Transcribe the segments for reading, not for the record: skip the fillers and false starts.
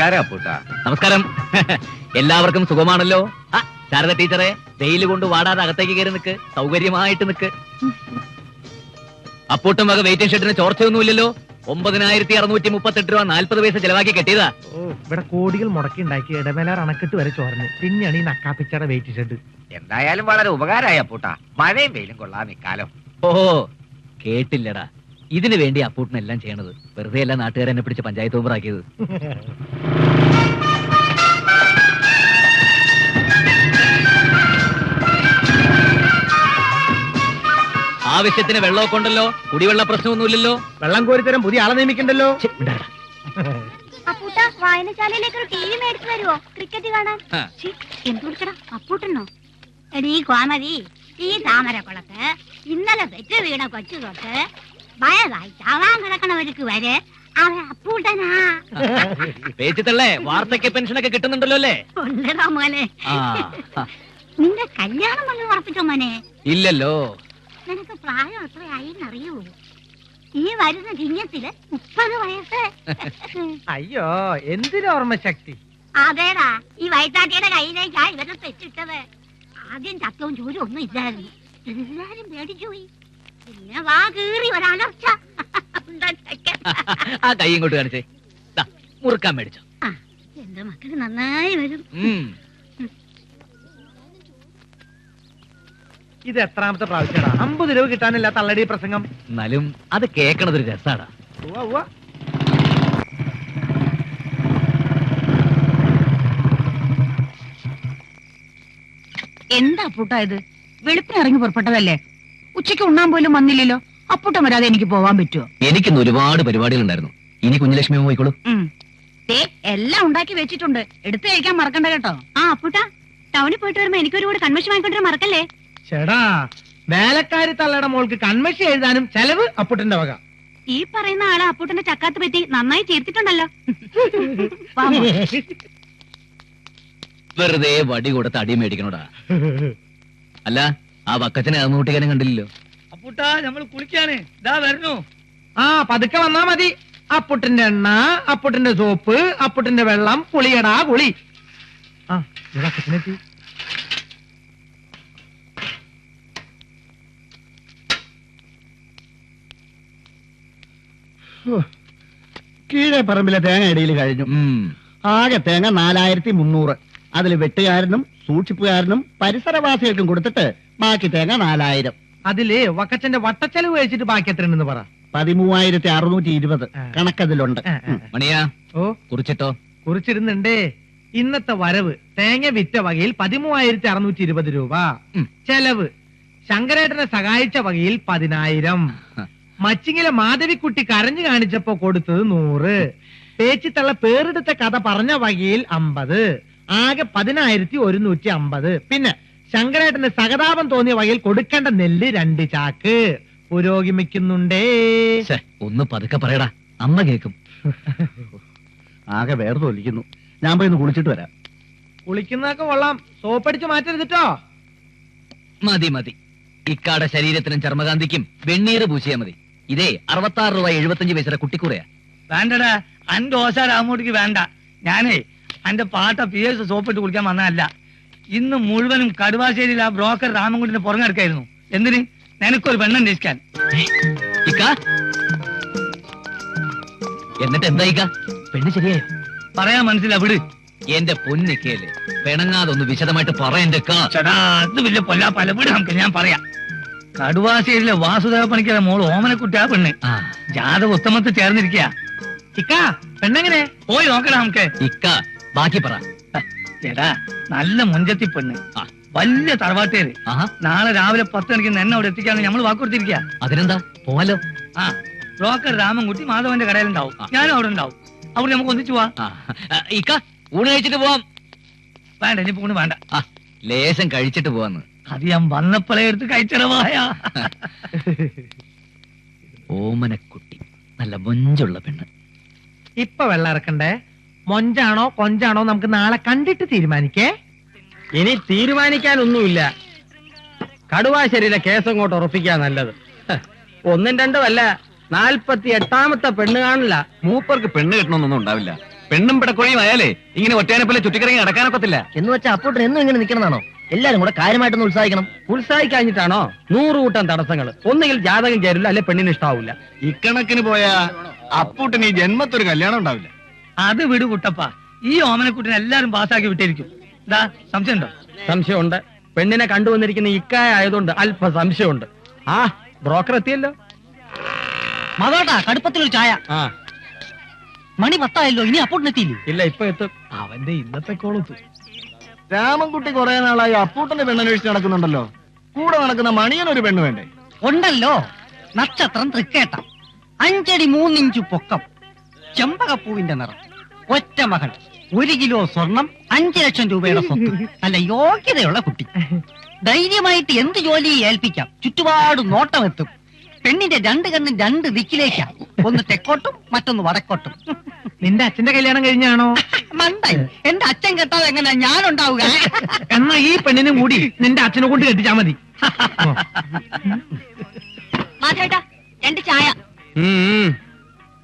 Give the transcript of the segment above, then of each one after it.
നമസ്കാരം അപ്പൂട്ട. നമസ്കാരം. എല്ലാവർക്കും സുഖമാണല്ലോ? ശാരദ ടീച്ചറെ, വെയിൽ കൊണ്ട് വാടാതെ അകത്തേക്ക് കയറി നിൽക്ക്, സൗകര്യമായിട്ട് നിൽക്ക്. അപ്പൂട്ടം വക വെയിറ്റിംഗ് ഷെഡിന് ചോർച്ചയൊന്നുമില്ലല്ലോ. 9638 രൂപ 40 പൈസ ചെലവാക്കി കെട്ടിയതാ. ഇവിടെ കോടികൾ മുടക്കി ഉണ്ടാക്കി ഇടമേലാർ അണക്കെട്ട് വരെ ചോർന്ന് പിന്നെയാണ് ഈ നക്കാപ്പിച്ചയുടെ വെയിറ്റ് ഷെഡ്. എന്തായാലും വളരെ ഉപകാരമായി അപ്പൂട്ട. മഴയും വെയിലും കൊള്ളാം ഇക്കാലം. ഓ കേട്ടില്ലടാ, ഇതിനു വേണ്ടി അപ്പൂട്ടനെല്ലാം ചെയ്യണത്. വെറുതെ അല്ല നാട്ടുകാരെന്നെ പിടിച്ച് പഞ്ചായത്ത് മെമ്പറാക്കിയത്. ആവശ്യത്തിന് വെള്ളമൊക്കെ ഉണ്ടല്ലോ, കുടിവെള്ള പ്രശ്നമൊന്നുമില്ലല്ലോ. വെള്ളം കോരിത്തരം പുതിയ ആളെ നിയമിക്കണ്ടല്ലോ. അപ്പൂട്ട വായനശാലയിലേക്ക് ഒരു ടി വി മേടിച്ചു തരുമോ? ക്രിക്കറ്റ് കാണാൻ. എന്ത് വിളിക്കടാ അപ്പൂട്ടനോ? എടീ കോമതി, ഈ താമരക്കുളത്ത് ഇന്നലെ പെറ്റ് വീണ കൊച്ചു തൊട്ട് വയതായി ചാവാൻ കിടക്കണവർക്ക് വരെ അവൻ അപ്പൂട്ടനാ. പേച്ചിത്തള്ളേ, വാർദ്ധക്യ പെൻഷനൊക്കെ കിട്ടുന്നുണ്ടല്ലോ അല്ലേ? ഉണ്ടടാ മോനെ. നിന്റെ കല്യാണം വന്ന് ഉറപ്പിച്ചോ മോനെ? ഇല്ലല്ലോ. നിനക്ക് പ്രായം എത്രയായിന്നറിയൂ? ഈ വരുന്ന ചിങ്ങത്തില് 30 വയസ്സ്. അയ്യോ, എന്തിനു ഓർമ്മശക്തി. അതേടാ, ഈ വയറ്റാട്ടിയുടെ കയ്യിലേക്കാ ഇവരെ തെറ്റിട്ടത്. ആദ്യം ചത്തവും ചൂരും ഒന്നും ഇല്ലായിരുന്നു. എല്ലാരും പേടിച്ചുപോയി. പിന്നെ വാ കീറി ഒരലർച്ച. ആ കൈ ഇങ്ങോട്ട് കാണിച്ചേ. മുറുക്കാൻ മേടിച്ചോ. എന്റെ മക്കള് നന്നായി വരും. ഇത് എത്രാമത്തെ പ്രാവശ്യടാ? 50 രൂപ കിട്ടാനില്ല തള്ളടി പ്രസംഗം. എന്നാലും അത് കേക്കണതൊരു രസാടാ. എന്താ അപ്പൂട്ടാ ഇത്? വെളുപ്പിന് ഇറങ്ങി പുറപ്പെട്ടതല്ലേ? ഉച്ചയ്ക്ക് ഉണ്ണാൻ പോലും വന്നില്ലല്ലോ. അപ്പൂട്ടം വരാതെ എനിക്ക് പോവാൻ പറ്റുമോ? എനിക്കിന്ന് ഒരുപാട് പരിപാടികൾ ഉണ്ടായിരുന്നു. ഇനി കുഞ്ഞലക്ഷ്മി പോയിക്കോളൂ. എല്ലാം ഉണ്ടാക്കി വെച്ചിട്ടുണ്ട്, എടുത്തു കഴിക്കാൻ മറക്കണ്ട കേട്ടോ. ആ അപ്പൂട്ട, ടൗണിൽ പോയിട്ട് വരുമ്പോ എനിക്കൊരു കൂടെ കൺവെൻഷൻ വാങ്ങിക്കൊണ്ടിരുന്ന മറക്കല്ലേ? ചേടാ, വേലക്കാരി തള്ളയുടെ മോൾക്ക് കൺമശി എഴുതാനും ചെലവ് അപ്പൂട്ടന്റെ വക. ഈ പറയുന്ന ആളെ അപ്പൂട്ടന്റെ ചക്കാത്ത് പറ്റി നന്നായി ചേർത്തിട്ടുണ്ടല്ലോ. വെറുതെ വടി കൊടുത്ത് അടി മേടിക്കണോടാ. അല്ല, ആ വക്കച്ചനെ അമ്മൂട്ടിക്കാനും കണ്ടില്ലല്ലോ. അപ്പൂട്ടാ, നമ്മൾ കുളിക്കാണ്. ഇതാ വരുന്നു. പതുക്കെ വന്നാ മതി. അപ്പുട്ടിന്റെ എണ്ണ, അപ്പുട്ടിന്റെ സോപ്പ്, അപ്പുട്ടിന്റെ വെള്ളം, കുളിയടാ കുളി. വക്കച്ചനെത്തി. കീഴേ പറമ്പിലെ തേങ്ങ ഇടയിൽ കഴിഞ്ഞു. ആകെ തേങ്ങ 4300. അതിൽ വെട്ടുകാരനും സൂക്ഷിപ്പുകാരനും പരിസരവാസികൾക്കും കൊടുത്തിട്ട് ബാക്കി തേങ്ങ 4000. അതില് വക്കച്ചന്റെ വട്ടച്ചെലവ് കഴിച്ചിട്ട് ബാക്കി എത്രയുണ്ടെന്ന് പറ. 13620 കണക്കതിലുണ്ട്. മണിയാ, ഓ കുറിച്ചിട്ടോ? കുറിച്ചിരുന്നുണ്ടേ. ഇന്നത്തെ വരവ് തേങ്ങ വിറ്റ വകയിൽ 13620 രൂപ. ചെലവ് ശങ്കരേട്ടനെ സഹായിച്ച വകയിൽ 10000. മച്ചിങ്ങിലെ മാധവിക്കുട്ടി കരഞ്ഞു കാണിച്ചപ്പോ കൊടുത്തത് 100. പേച്ചിത്തള്ള പേരെടുത്ത കഥ പറഞ്ഞ വകയിൽ 50. ആകെ 10150. പിന്നെ ശങ്കരേട്ടന് സഹതാപം തോന്നിയ വകയിൽ കൊടുക്കേണ്ട നെല്ല് 2 ചാക്ക്. പുരോഗമിക്കുന്നുണ്ടേ. ഒന്ന് പതുക്കെ പറയടാ, അമ്മ കേക്കും. ആകെ വേർതൊലിക്കുന്നു. ഞാൻ പോയി ഒന്ന് കുളിച്ചിട്ട് വരാം. കുളിക്കുന്നതൊക്കെ കൊള്ളാം, സോപ്പടിച്ച് മാറ്റരുതിട്ടോ. മതി മതി, ഇക്കാടെ ശരീരത്തിനും ചർമ്മകാന്തിക്കും വെണ്ണീര് പൂശിയാ മതി. ഇതേ 66 രൂപ 75 പൈസ കുട്ടിക്കൂറയാ. വേണ്ടടാ, അന്റെ ഓശ രാമൂട്ടിക്ക് വേണ്ട. ഞാനേ അന്റെ പാട്ട PS സോപ്പിട്ട് കുളിക്കാൻ വന്നതല്ല. ഇന്ന് മുഴുവനും കടുവാശ്ശേരിയിൽ ആ ബ്രോക്കർ രാമൻകുട്ടിനെ പുറങ്ങെടുക്കായിരുന്നു. എന്തിന്? നിനക്കൊരു പെണ്ണന്വേഷിക്കാൻ. എന്നിട്ട് എന്താ പെണ്ണ് ശരിയായോ? പറയാൻ മനസ്സിലാ, വിട്. എന്റെ പൊന്നിക്കല്ലേ, പെണങ്ങാതൊന്ന് വിശദമായിട്ട് പറയണ്ടേ. അത് വലിയ കൊല്ലാ പല വിട്, നമുക്ക് ഞാൻ പറയാം. കടുവാശ്ശേരിയിലെ വാസുദേവ പണിക്കരെ മോള് ഓമനക്കുട്ടി ആ പെണ്ണ് ജാതക ഉത്തമത്തിൽ ചേർന്നിരിക്കുക. പെണ്ണെങ്ങനെ? പോയി നോക്കടാ നമുക്ക്. ബാക്കി പറ. ചേട്ടാ, നല്ല മുഞ്ചത്തി പെണ്ണ്, വലിയ തറവാട്ടേര്. നാളെ രാവിലെ 10 മണിക്ക് എന്നെ അവിടെ എത്തിക്കാന്ന് ഞമ്മള് വാക്കുകൊടുത്തിരിക്കുക. അതിനെന്താ, പോവാലോ. ബ്രോക്കർ രാമൻകുട്ടി മാധവന്റെ കടയിലുണ്ടാവും, ഞാനും അവിടെ ഉണ്ടാവും. അവിടെ നമുക്ക് ഒന്നിച്ചു പോവാ. ഊണ് കഴിച്ചിട്ട് പോവാം. വേണ്ട, ഇനി ഊണ് വേണ്ട, ലേശം കഴിച്ചിട്ട് പോവാന്ന്. അത് ഞാൻ വന്നപ്പോഴേ എടുത്ത് കഴിച്ചിടവായ. ഓമനക്കുട്ടി നല്ല മൊഞ്ചുള്ള പെണ്ണ്. ഇപ്പൊ വെള്ളം ഇറക്കണ്ടേ? മൊഞ്ചാണോ കൊഞ്ചാണോ നമുക്ക് നാളെ കണ്ടിട്ട് തീരുമാനിക്കേ. ഇനി തീരുമാനിക്കാനൊന്നുമില്ല. കടുവാശ്ശേരിയിലെ കേസ് അങ്ങോട്ട് ഉറപ്പിക്കാൻ നല്ലത്. 1 2 അല്ല, 48ാമത്തെ പെണ്ണ് കാണില്ല. മൂപ്പർക്ക് പെണ്ണ് കിട്ടണമെന്നൊന്നും ഉണ്ടാവില്ല. പെണ്ണും പിടക്കൊഴിയും ആയാലേ ഇങ്ങനെ ഒറ്റേനെ പോലെ ചുറ്റിക്കറങ്ങി നടക്കാനൊക്കത്തില്ല. എന്ന് വെച്ചാൽ അപ്പോട്ട് എന്നും ഇങ്ങനെ നിൽക്കണമെന്നാണോ? എല്ലാരും കൂടെ കാര്യമായിട്ടൊന്ന് ഉത്സാഹിക്കണം. ഉത്സാഹിക്കഴിഞ്ഞിട്ടാണോ 100 കൂട്ടം തടസ്സങ്ങൾ? ഒന്നുകിൽ ജാതകം ചേരില്ല, അല്ലെ പെണ്ണിന് ഇഷ്ടാവില്ല. ഇക്കണക്കിന് പോയാ അപ്പൂട്ടിന് ഈ ജന്മത്തൊരു കല്യാണം ഉണ്ടാവില്ല. അത് വിട് കുട്ടപ്പ, ഈ ഓമനക്കുട്ടിനെ എല്ലാരും പാസ്സാക്കി വിട്ടിരിക്കും. ഇതാ സംശയമുണ്ടോ? സംശയമുണ്ട്. പെണ്ണിനെ കണ്ടുവന്നിരിക്കുന്ന ഇക്കായ ആയതുകൊണ്ട് അല്പ സംശയമുണ്ട്. ആ ബ്രോക്കർ എത്തിയല്ലോ. മതോട്ടാ കടുപ്പത്തിലൊരു ചായ. ആ മണി 10 ഇനി അപ്പോട്ടിനെത്തിയില്ലേ? ഇല്ല, ഇപ്പൊ എത്തും. അവന്റെ ഇന്നത്തെ കോളത്ത് രാമൻകുട്ടി കുറെ നാളായി അപ്പൂട്ടന്റെ പെണ്ണന്വേഷിച്ച് നടക്കുന്നുണ്ടല്ലോ. കൂടെ നടക്കുന്ന മണിയനൊരു പെണ്ണ് വേണ്ടേ? ഉണ്ടല്ലോ, നക്ഷത്രം തൃക്കേട്ട, 5 അടി 3 ഇഞ്ച് പൊക്കം, ചെമ്പകപ്പൂവിന്റെ നിറം, ഒറ്റ മകൾ, 1 കിലോ സ്വർണം, 5 ലക്ഷം രൂപയുടെ സ്വത്ത്. നല്ല യോഗ്യതയുള്ള കുട്ടി. ധൈര്യമായിട്ട് എന്ത് ജോലി ഏൽപ്പിക്കാം. ചുറ്റുപാട് നോട്ടമെത്തും. പെണ്ണിന്റെ 2 കണ്ണും 2 ദിക്കിലേക്കാ. ഒന്ന് തെക്കോട്ടും മറ്റൊന്ന് വടക്കോട്ടും. നിന്റെ അച്ഛന്റെ കല്യാണം കഴിഞ്ഞാണോ? മണ്ടായി, എന്റെ അച്ഛൻ കെട്ടാതെ എങ്ങനെ ഞാനുണ്ടാവുക? എന്നാ ഈ പെണ്ണിനും കൂടി നിന്റെ അച്ഛനെ കൊണ്ട് കെട്ടിച്ചാ മതി. മാധവേട്ടാ 2 ചായ.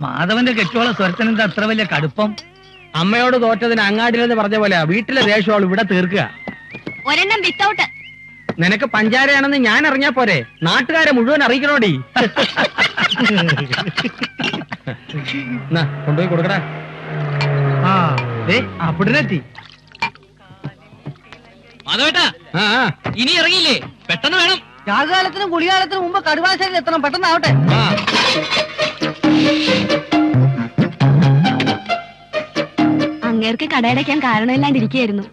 മാധവന്റെ കെട്ടിയോള സ്വരത്തിനെന്താ അത്ര വലിയ കടുപ്പം? അമ്മയോട് തോറ്റതിന് അങ്ങാടിലെന്ന് പറഞ്ഞ പോലെ വീട്ടിലെ ദേഷ്യം ഇവിടെ തീർക്കുക. ഒരെണ്ണം വിത്തൗട്ട്. നിനക്ക് പഞ്ചാരയാണെന്ന് ഞാൻ അറിഞ്ഞാ പോരെ, നാട്ടുകാരെ മുഴുവൻ അറിയിക്കണോടി. കൊണ്ടുപോയി കൊടുക്കടാ. ആ അപ്പുട്ടിനെത്തി. മാധവേട്ടാ, ഇനി ഇറങ്ങിയില്ലേ? പെട്ടെന്ന് വേണം. രാഗകാലത്തിനും കുളികാലത്തിനും മുമ്പ് കടുവാശ്ശേരിയിൽ എത്തണം. പെട്ടെന്നാവട്ടെ. അങ്ങേർക്ക് കടയടയ്ക്കാൻ കാരണമില്ലാണ്ടിരിക്കുകയായിരുന്നു.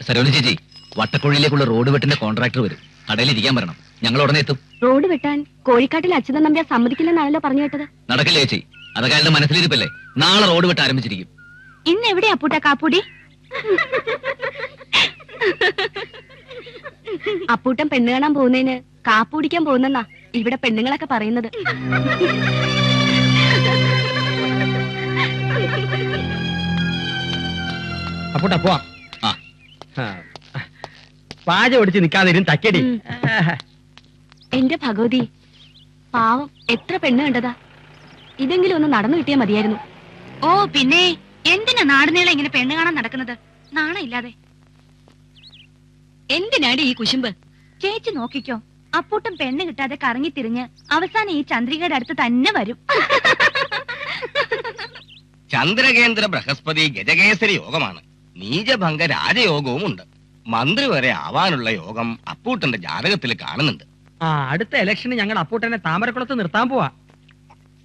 സരോജ ചേച്ചി, വട്ടക്കുഴിയിലേക്കുള്ള റോഡ് വെട്ടിന്റെ കോൺട്രാക്ടർ വരും. കടയിൽ ഇരിക്കാൻ പറയണം. ഞങ്ങൾ ഉടനെ എത്തും. റോഡ് വെട്ടാൻ കോഴിക്കാട്ടിൽ അച്യുതൻ നമ്പ്യാർ സമ്മതിക്കില്ലെന്നാണല്ലോ പറഞ്ഞു കേട്ടത്. നടക്കില്ല ചേച്ചി, അതൊക്കെ അയാളുടെ മനസ്സിലിരിപ്പല്ലേ. നാളെ റോഡ് വെട്ട് ആരംഭിച്ചിരിക്കും. ഇന്ന് എവിടെയാ അപ്പൂട്ട കാപ്പൂടി? അപ്പൂട്ടൻ പെണ്ണ് കാണാൻ പോകുന്നതിന് കാപ്പൂടിക്കാൻ പോകുന്നെന്നാ ഇവിടെ പെണ്ണുങ്ങളൊക്കെ പറയുന്നത്. അപ്പോട്ടാ പോവാം. പാച ഒടിച്ച് നിക്കാതിരും തക്കടി. എന്റെ ഭഗവതി, പാവം എത്ര പെണ്ണ് കണ്ടതാ. ഇതെങ്കിലും ഒന്ന് നടന്നു കിട്ടിയാ മതിയായിരുന്നു. ഓ പിന്നെ എന്തിനാ നാടുനീളം ഇങ്ങനെ പെണ്ണ് കാണാൻ നടക്കുന്നത്? നാണമില്ലാതെ. എന്തിനാടി ഈ കുശുമ്പ്? ചേച്ചി നോക്കിക്കോ, അപ്പൂട്ടം പെണ്ണ് കിട്ടാതെ കറങ്ങി തിരിഞ്ഞ് അവസാനം ഈ ചന്ദ്രികയുടെ അടുത്ത് തന്നെ വരും. ചന്ദ്രകേന്ദ്ര ബൃഹസ്പതി ഗജകേസരി യോഗമാണ്. നീചഭംഗ രാജയോഗവും ഉണ്ട്. മന്ത്രി വരെ ആവാനുള്ള യോഗം അപ്പൂട്ടന്റെ ജാതകത്തിൽ കാണുന്നുണ്ട്. അടുത്ത ഇലക്ഷന് ഞങ്ങൾ അപ്പൂട്ടനെ താമരക്കുളത്ത് നിർത്താൻ പോവാ.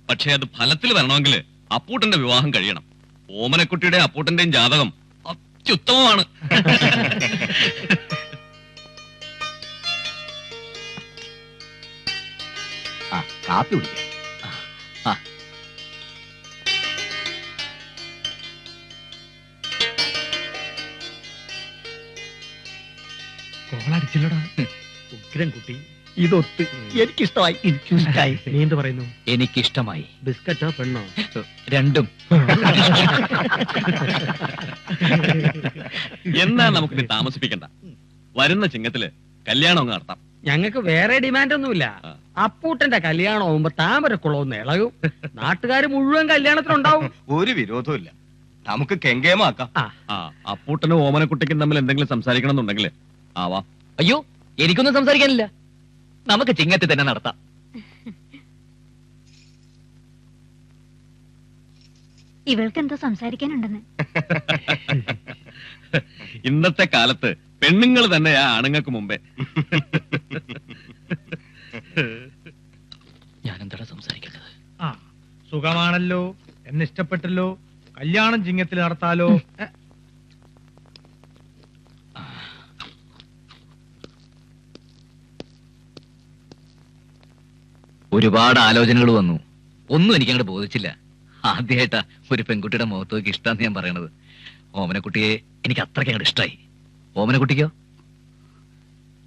പക്ഷേ അത് ഫലത്തിൽ വരണമെങ്കിൽ അപ്പൂട്ടന്റെ വിവാഹം കഴിയണം. ഓമനക്കുട്ടിയുടെ അപ്പൂട്ടന്റെയും ജാതകം അത്യുത്തമമാണ്. കാപ്പി കുടിക്കാം. കോളടിച്ചില്ലടാ. ഉഗ്രം കുട്ടി. ഇതൊത്ത് എനിക്കിഷ്ടമായി. എനിക്കിഷ്ടായി. നീ എന്ത് പറയുന്നു? എനിക്കിഷ്ടമായി. ബിസ്ക്കറ്റോ പെണ്ണോ? രണ്ടും. എന്നാ നമുക്കിനി താമസിപ്പിക്കണ്ട. വരുന്ന ചിങ്ങത്തില് കല്യാണം അങ്ങ് നടത്താം. ഞങ്ങൾക്ക് വേറെ ഡിമാൻഡ് ഒന്നുമില്ല. അപ്പൂട്ടന്റെ കല്യാണം ആവുമ്പോ താമരക്കുളമൊന്ന് ഇളകും. നാട്ടുകാർ മുഴുവൻ കല്യാണത്തിനുണ്ടാവും. ഒരു വിരോധവും ഇല്ല. നമുക്ക് കെങ്കേമാക്കാം. അപ്പൂട്ടനും ഓമനക്കുട്ടിക്കും തമ്മിൽ എന്തെങ്കിലും സംസാരിക്കണം എന്നുണ്ടെങ്കിൽ ആവാ. അയ്യോ, എനിക്കൊന്നും സംസാരിക്കാനില്ല. നമുക്ക് ചിങ്ങത്തിൽ തന്നെ നടത്താം. ഇവൾക്ക് എന്തോ സംസാരിക്കാനുണ്ടെന്ന്. ഇന്നത്തെ കാലത്ത് പെണ്ണുങ്ങൾ തന്നെയാ ആണുങ്ങൾക്ക് മുമ്പേ. ഞാൻ എന്താ സംസാരിക്കേണ്ടത്? സുഖമാണല്ലോ, എന്നിഷ്ടപ്പെട്ടല്ലോ, കല്യാണം ചിങ്ങത്തിൽ നടത്താലോ. ഒരുപാട് ആലോചനകൾ വന്നു. ഒന്നും എനിക്കങ്ങോട്ട് ബോധിച്ചില്ല. ആദ്യമായിട്ടാ ഒരു പെൺകുട്ടിയുടെ മുഖത്തേക്ക് ഇഷ്ടാന്ന് ഞാൻ പറയണത്. ഓമനക്കുട്ടിയെ എനിക്ക് അത്രയ്ക്ക് അങ്ങോട്ട് ഇഷ്ടമായി. ഓമനക്കുട്ടിക്കോ?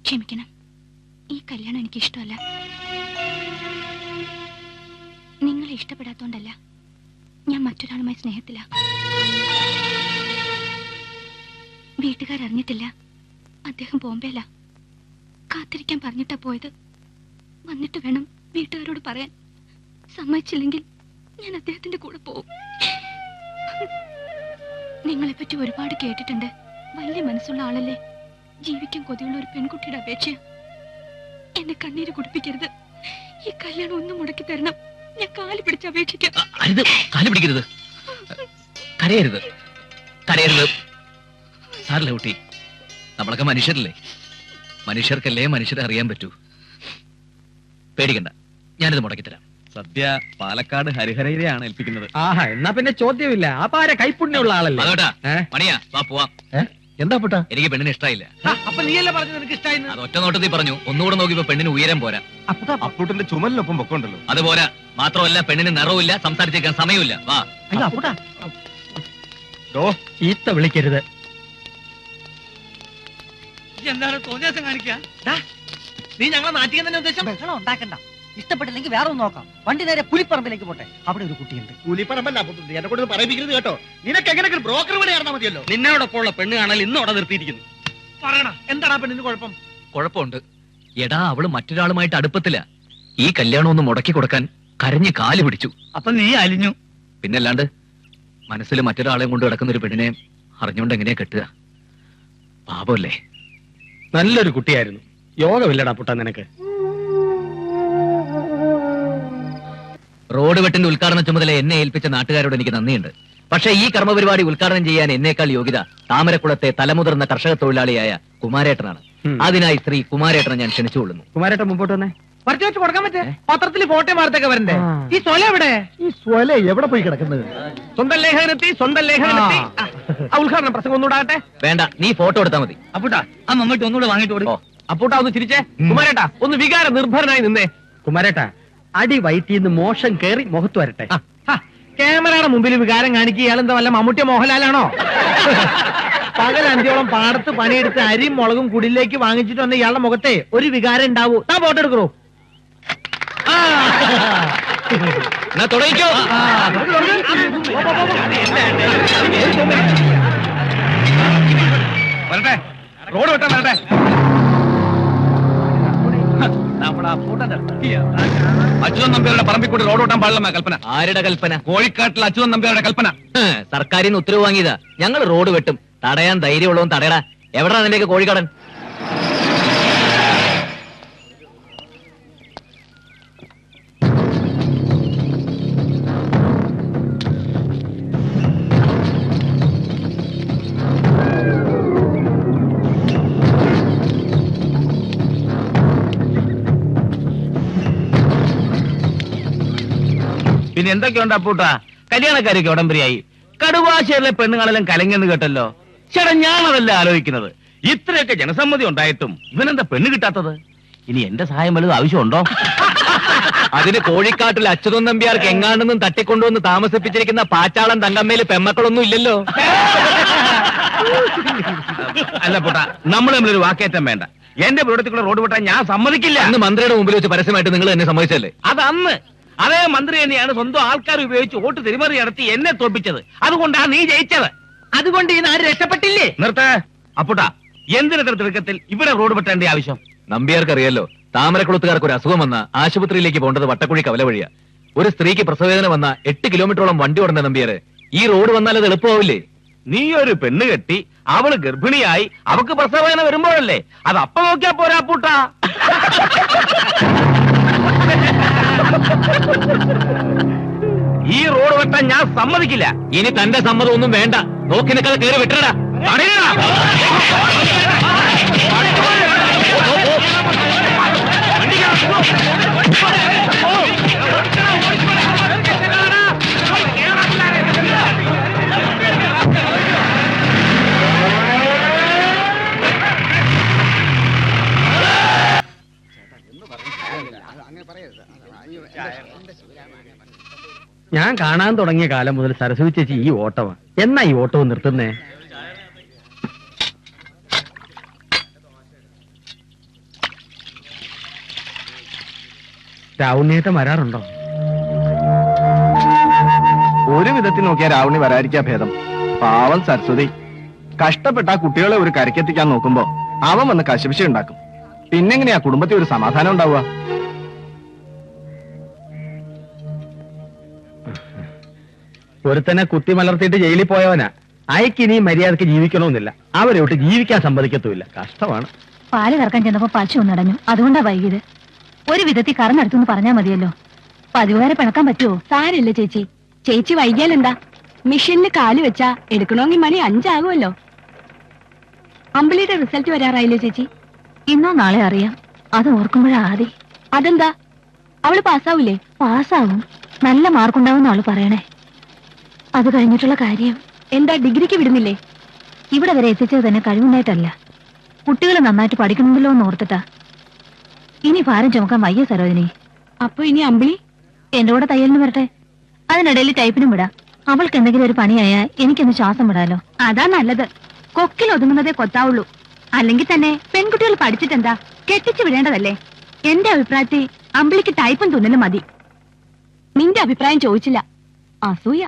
ക്ഷമിക്കണം, ഈ കല്യാണം എനിക്ക് ഇഷ്ടമല്ല. നിങ്ങളെ ഇഷ്ടപ്പെടാത്തോണ്ടല്ല, ഞാൻ മറ്റൊരാളുമായി സ്നേഹത്തില. വീട്ടുകാരറിഞ്ഞിട്ടില്ല. അദ്ദേഹം ബോംബെയില. കാത്തിരിക്കാൻ പറഞ്ഞിട്ടാ പോയത്. വന്നിട്ട് വേണം വീട്ടുകാരോട് പറയാൻ. സമ്മതിച്ചില്ലെങ്കിൽ ഞാൻ അദ്ദേഹത്തിന്റെ കൂടെ പോവും. നിങ്ങളെ പറ്റി ഒരുപാട് കേട്ടിട്ടുണ്ട്. വലിയ മനസ്സുള്ള ആളല്ലേ. ജീവിക്കാൻ കൊതിയുള്ള ഒരു പെൺകുട്ടിയുടെ അപേക്ഷ. എന്നെ കണ്ണീര് കുടിപ്പിക്കരുത്. ഈ കല്യാണം ഒന്നും മുടക്കി തരണം. ഞാൻ കാല് പിടിച്ച് അപേക്ഷിക്കാം. കാല് പിടിക്കരുത്, കരയരുത്, കരയരുത്. സാറില്ല കുട്ടി, നമ്മളൊക്കെ മനുഷ്യരല്ലേ. മനുഷ്യർക്കല്ലേ മനുഷ്യരെ അറിയാൻ പറ്റൂ. പേടിക്കണ്ട, ഞാനിത് മുടക്കിത്തരാം. സദ്യ പാലക്കാട് ഹരിഹരയിലെയാണ് ഏൽപ്പിക്കുന്നത്. ആഹാ, എന്നാ പിന്നെ ചോദ്യമില്ല. അപ്പൊ ആരെ കൈപ്പുണ്യമുള്ള ആളല്ലേ? മണിയാ, വാ പോവാം. എന്താ പുട്ടാ? എനിക്ക് പെണ്ണിന് ഇഷ്ടമായില്ല. അപ്പൊ നീയല്ലേ പറഞ്ഞു നിനക്ക് ഇഷ്ടായി? അത് ഒറ്റ നോട്ടത്തിൽ പറഞ്ഞു. ഒന്നുകൂടെ നോക്കിയപ്പോ പെണ്ണിന് ഉയരം പോരാ. അപ്പൂട്ടന്റെ ചുമലിനൊപ്പം പൊക്കമുണ്ടല്ലോ. അത് പോരാ. മാത്രമല്ല പെണ്ണിന് നിറവില്ല, സംസാരിച്ചേക്കാൻ സമയമില്ല. വാ. ഈത്ത വിളിക്കരുത്. എന്താണ് തോന്നിയാസം കാണിക്കാ? നീ ഞങ്ങളെ നാട്ടിൽ തന്നെ ഉദ്ദേശം? ബഹളം ഉണ്ടാക്കണ്ട. ഇഷ്ടപ്പെട്ടില്ലെങ്കിൽ വേറെ ഒന്ന് നോക്കാം. വണ്ടി നേരെ പുലിപ്പറമ്പിലേക്ക് പോട്ടെ. അവിടെ ഒരു കുട്ടിയുണ്ട്. പുലിപ്പറമ്പല്ല, എന്നെ കൊണ്ട് പറയിപ്പിക്കരുത് കേട്ടോ. നിനക്ക് എങ്ങനെ ബ്രോക്കർ വഴി ഇറങ്ങാൻ മതിയല്ലോ. നിന്നോടൊപ്പമുള്ള പെണ്ണ് കാണാൻ ഇന്ന് അവിടെ നിർത്തിയിരിക്കുന്നു. പറയണ എന്താണ് ആ പെണ്ണിന് കുഴപ്പം? കുഴപ്പമുണ്ട്. എടാ, അവള് മറ്റൊരാളുമായിട്ട് അടുപ്പത്തില്ല. ഈ കല്യാണം ഒന്ന് മുടക്കി കൊടുക്കാൻ കരഞ്ഞ് കാല് പിടിച്ചു. അപ്പൊ നീ അലിഞ്ഞു. പിന്നല്ലാണ്ട് മനസ്സിൽ മറ്റൊരാളെയും കൊണ്ട് കിടക്കുന്ന ഒരു പെണ്ണിനെ അറിഞ്ഞുകൊണ്ട് എങ്ങനെയാ കെട്ടുക? പാപമല്ലേ. നല്ലൊരു കുട്ടിയായിരുന്നു. യോഗമില്ലടാ പുട്ടാ നിനക്ക്. റോഡ് വെട്ടിന്റെ ഉദ്ഘാടന ചുമതല എന്നെ ഏൽപ്പിച്ച നാട്ടുകാരോട് എനിക്ക് നന്ദിയുണ്ട്. പക്ഷേ ഈ കർമ്മപരിപാടി ഉദ്ഘാടനം ചെയ്യാൻ എന്നേക്കാൾ യോഗ്യത താമരക്കുളത്തെ തലമുതിർന്ന കർഷക തൊഴിലാളിയായ കുമാരേട്ടനാണ്. അതിനായി ശ്രീ കുമാരേട്ടനെ ഞാൻ ക്ഷണിച്ചുകൊള്ളുന്നു. കുമാരേട്ടൻ മുമ്പോട്ട് വന്നേ. പറിച്ചു വെച്ച് കൊടുക്കാൻ പറ്റേ? പത്രത്തിൽ ഫോട്ടോ വാർത്തയൊക്കെ വരണ്ടേ? ഈ സ്വല എവിടെ? ഈ സ്വല എവിടെ പോയി കിടക്കുന്നത്? സ്വന്തം ലേഖനത്തി ഉദ്ഘാടന പ്രസംഗം ഒന്നുകൂടാകട്ടെ. വേണ്ട, നീ ഫോട്ടോ എടുത്താൽ മതി. അപ്പൂട്ടാ ആ മമ്മൂട്ടി ഒന്നുകൂടെ വാങ്ങിട്ട് കൊടുക്കോ. അപ്പൂട്ടാ ഒന്ന് ചിരിച്ചേ. കുമാരേട്ടാ ഒന്ന് വികാര നിർഭരനായി നിന്നേ. കുമാരേട്ടാ, അടി വയറ്റിന്ന് മോശം കേറി മുഖത്ത് വരട്ടെ. ക്യാമറയുടെ മുമ്പിൽ വികാരം കാണിക്കുക. ഇയാളെന്താ വല്ല മമ്മൂട്ടി മോഹൻലാലാണോ? പകൽ അന്ത്യോളം പാടത്ത് പണിയെടുത്ത് അരിയും മുളകും കുടിലേക്ക് വാങ്ങിച്ചിട്ട് വന്ന ഇയാളുടെ മുഖത്തെ ഒരു വികാരം ഉണ്ടാവൂ. താ ഫോട്ടോ എടുക്കണോ? തുടങ്ങിക്കോ. വരട്ടെ, റോഡ് വെട്ടാൻ വരട്ടെ. അച്യുതൻ നമ്പ്യാരുടെ പറമ്പിൽ കൂടി റോഡ് വെട്ടാൻ പാടില്ല കൽപ്പന. ആരുടെ കൽപ്പന? കോഴിക്കാട്ടിൽ അച്യുതൻ നമ്പ്യാരുടെ കൽപ്പന. സർക്കാരിൽ നിന്ന് ഉത്തരവ് വാങ്ങിയതാ. ഞങ്ങൾ റോഡ് വെട്ടും. തടയാൻ ധൈര്യമുള്ളവൻ തടയടാ. എവിടാ നിന്റെയൊക്കെ കോഴിക്കടൻ? പിന്നെ എന്തൊക്കെയുണ്ട് അപ്പൂട്ടാ? കല്യാണക്കാരൊക്കെ ഉടമ്പരിയായി. കടുവാശ്ശേരിലെ പെണ്ണുങ്ങളെല്ലാം കലങ്ങിയെന്ന് കേട്ടല്ലോ. ചേട്ടാ, ഞാനതല്ല ആലോചിക്കുന്നത്. ഇത്രയൊക്കെ ജനസമ്മതി ഉണ്ടായിട്ടും ഇവനെന്താ പെണ്ണ് കിട്ടാത്തത്? ഇനി എന്റെ സഹായം വല്ലതും ആവശ്യമുണ്ടോ? അതിന് കോഴിക്കാട്ടിൽ അച്യുതൻ നമ്പ്യാർക്ക് എങ്ങാണ്ടെന്നും തട്ടിക്കൊണ്ടുവന്ന് താമസിപ്പിച്ചിരിക്കുന്ന പാച്ചാളം തങ്കമ്മയില് പെമ്മക്കളൊന്നും ഇല്ലല്ലോ. അല്ല പൂട്ടാ, നമ്മൾ തമ്മിലൊരു വാക്കേറ്റം വേണ്ട. എന്റെ പ്രൊഡക്റ്റുള്ള റോഡ് വിട്ടാൻ ഞാൻ സമ്മതിക്കില്ല. അന്ന് മന്ത്രിയുടെ മുമ്പിൽ വെച്ച് പരസ്യമായിട്ട് നിങ്ങൾ എന്നെ സമ്മതിച്ചല്ലേ? അതന്ന് അതേ മന്ത്രി തന്നെയാണ് സ്വന്തം ആൾക്കാർ ഉപയോഗിച്ച് വോട്ട് തിരിമറി നടത്തി എന്നെ തോൽപ്പിച്ചത്. അതുകൊണ്ടാണ് നീ ജയിച്ചത്. അതുകൊണ്ട് ഈ നാട് രക്ഷപ്പെട്ടില്ലേ? നിർത്ത അപ്പുട്ടാ. എന്തിനത്ര തിടുക്കത്തിൽ ഇവിടെ റോഡ് വെട്ടേണ്ട ആവശ്യം? നമ്പ്യാർക്കറിയാലോ, താമരക്കുളത്തുകാർക്ക് ഒരു അസുഖം വന്ന ആശുപത്രിയിലേക്ക് പോകേണ്ടത് വട്ടക്കുഴി കവല വഴിയാ. ഒരു സ്ത്രീക്ക് പ്രസവവേദന വന്ന 8 കിലോമീറ്ററോളം വണ്ടി ഓടേണ്ട നമ്പ്യാര്. ഈ റോഡ് വന്നാൽ അത് എളുപ്പമാവില്ലേ? നീ ഒരു പെണ്ണ് കെട്ടി അവള് ഗർഭിണിയായി അവക്ക് പ്രസവവേദന വരുമ്പോഴല്ലേ അത് അപ്പ നോക്കിയാ പോരാ അപ്പൂട്ടാ. ഈ റോഡ് വെട്ടാൻ ഞാൻ സമ്മതിക്കില്ല. ഇനി തന്റെ സമ്മതം ഒന്നും വേണ്ട. നോക്കി നിൽക്കാതെ കയറി വിട്ടടാ. ഞാൻ കാണാൻ തുടങ്ങിയ കാലം മുതൽ സരസ്വതി ചേച്ചി ഈ ഓട്ടമാ. എന്നാ ഈ ഓട്ടവും നിർത്തുന്നേ? രാവുണ്ണിയേട്ടൻ വരാറുണ്ടോ? ഒരു വിധത്തിൽ നോക്കിയാ രാവണി വരാതിരിക്കാ ഭേദം. പാവം സരസ്വതി കഷ്ടപ്പെട്ട ആ കുട്ടികളെ ഒരു കരക്കെത്തിക്കാൻ നോക്കുമ്പോ അവൻ വന്ന് കശപിശ ഉണ്ടാക്കും. പിന്നെങ്ങനെയാ കുടുംബത്തിൽ ഒരു സമാധാനം ഉണ്ടാവുക? ഒരുത്തനെ കുത്തി മലർത്തിയിട്ട് ജയിലിൽ പോയവനാ. അയക്ക് ഇനി മര്യാദക്ക് ജീവിക്കണമെന്നില്ല. അവരോട്ട് ജീവിക്കാൻ സമ്മതിക്കത്തുമില്ല. കഷ്ടമാണ്. പാല് കറക്കാൻ ചെന്നപ്പോ പശു ഒന്നടഞ്ഞു, അതുകൊണ്ടാ വൈകിയത്. ഒരു വിധത്തിൽ കറന്നെടുത്തെന്ന് പറഞ്ഞാൽ മതിയല്ലോ. പതിവുകാരെ പിണക്കാൻ പറ്റുമോ? സാരമില്ല ചേച്ചി. ചേച്ചി വൈകിയാലെന്താ? മിഷനിൽ കാല് വെച്ചാ എടുക്കണമെങ്കിൽ മണി 5 ആകുമല്ലോ. അമ്പിളിയുടെ റിസൾട്ട് വരാറായില്ലേ ചേച്ചി? ഇന്നോ നാളെ അറിയാം. അത് ഓർക്കുമ്പോഴാ ആദി. അതെന്താ? അവള് പാസ്സാവൂലേ? പാസ്സാവും, നല്ല മാർക്കുണ്ടാവും ആള് പറയണേ. അത് കഴിഞ്ഞിട്ടുള്ള കാര്യം എന്താ, ഡിഗ്രിക്ക് വിടുന്നില്ലേ? ഇവിടെ വരെ എത്തിച്ചത് തന്നെ കഴിവുണ്ടായിട്ടല്ല, കുട്ടികൾ നന്നായിട്ട് പഠിക്കണമെന്നല്ലോ എന്ന് ഓർത്തിട്ടാ. ഇനി ഭാരം ചുമക്കാൻ വയ്യ സരോജിനി. അപ്പൊ ഇനി അമ്പിളി എന്റെ കൂടെ തയ്യലിന് വരട്ടെ. അതിനിടയിൽ ടൈപ്പിനും വിടാം. അവൾക്ക് എന്തെങ്കിലും ഒരു പണിയായാൽ എനിക്കൊന്ന് ശ്വാസം വിടാലോ. അതാ നല്ലത്. കൊക്കിൽ ഒതുങ്ങുന്നതേ കൊത്താവുള്ളൂ. അല്ലെങ്കിൽ തന്നെ പെൺകുട്ടികൾ പഠിച്ചിട്ടെന്താ, കെട്ടിച്ചു വിടേണ്ടതല്ലേ? എന്റെ അഭിപ്രായത്തിൽ അമ്പിളിക്ക് ടൈപ്പും തുന്നലും മതി. നിന്റെ അഭിപ്രായം ചോദിച്ചില്ല. അസൂയ.